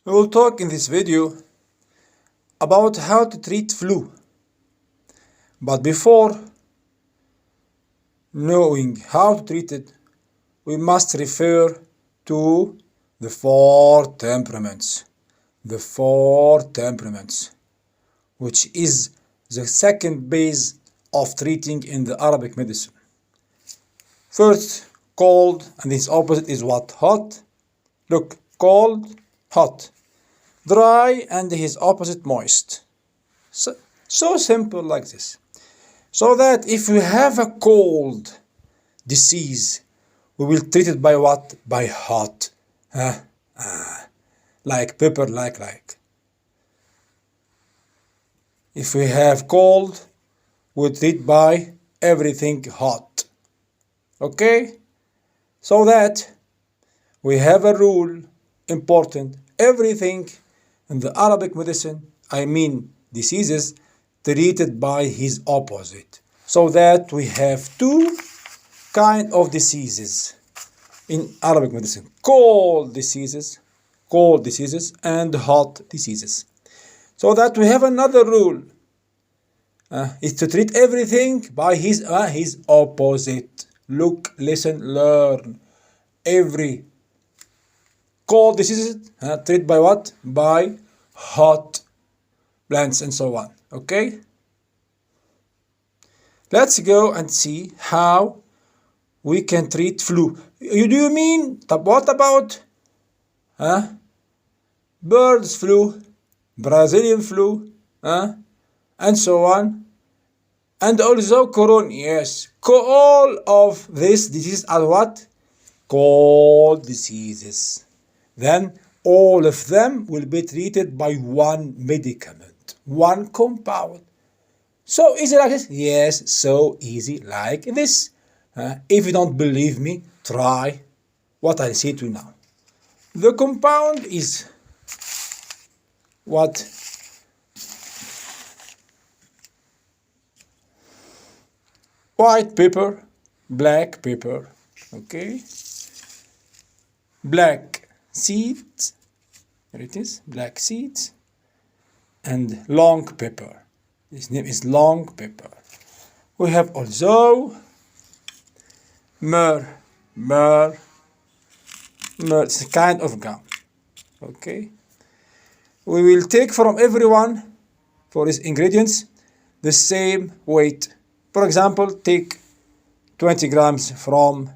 We will talk in this video about how to treat flu. But before knowing how to treat it, we must refer to the four temperaments. The four temperaments, which is the second base of treating in the Arabic medicine. First, cold, and its opposite is what? Hot. Look, cold, hot. Dry, and his opposite moist. So simple like this. So that if we have a cold disease, we will treat it by what? By hot. Like pepper, like. If we have cold, we treat by everything hot. Okay? So that we have a rule important. Everything in the Arabic medicine, I mean diseases, treated by his opposite. So that we have two kind of diseases in Arabic medicine. Cold diseases and hot diseases. So that we have another rule. Is to treat everything by his opposite. Look, listen, learn. Every cold diseases treated by what? By hot plants and so on. Okay? Let's go and see how we can treat flu. Do you mean, what about birds flu, Brazilian flu, and so on? And also corona, yes. All of these diseases are what? Cold diseases. Then all of them will be treated by one medicament, one compound. So easy like this? Yes, so easy like this. If you don't believe me, try what I say to you now. The compound is what? White pepper, black pepper, okay? Black seeds, there it is, black seeds, and long pepper. His name is long pepper. We have also myrrh. It's a kind of gum, okay? We will take from everyone, for his ingredients, the same weight. For example, take 20 grams from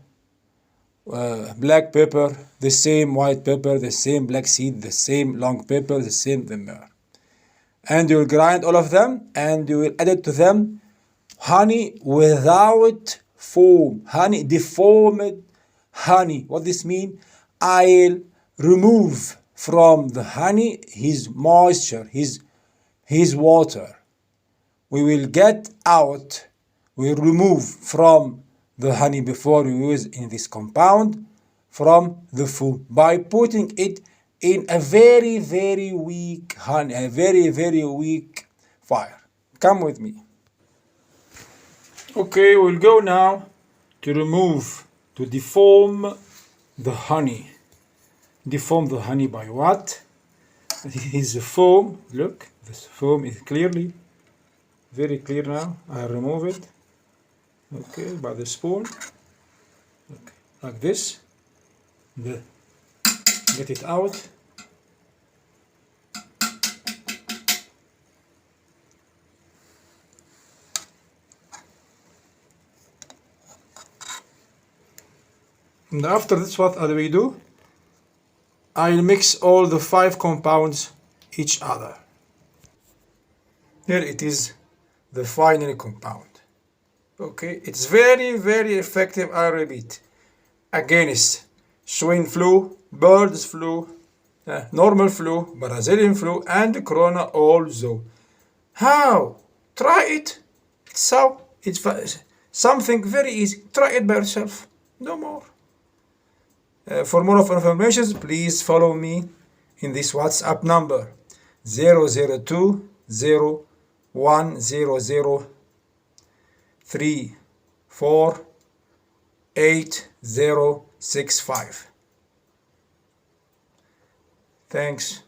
black pepper, the same white pepper, the same black seed, the same long pepper, the same myrrh. And you will grind all of them and you will add it to them honey without foam, honey, deformed honey. What this mean? I'll remove from the honey his moisture, his water. We will get out, we remove from the honey before we use in this compound from the food by putting it in a very, very weak honey, a very, very weak fire. Come with me. Okay, we'll go now to remove, to deform the honey. Deform the honey by what? This is the foam. Look, this foam is clearly, very clear now. I remove it. Okay, by the spoon. Okay, like this. Get it out. And after this, what do we do? I'll mix all the 5 compounds each other. Here it is, the final compound. Okay, it's very, very effective, I repeat, against swine flu, birds flu, normal flu, Brazilian flu, and corona also. How? Try it. It's something very easy. Try it by yourself. No more. For more information, please follow me in this WhatsApp number 002 0100 348065. Thanks.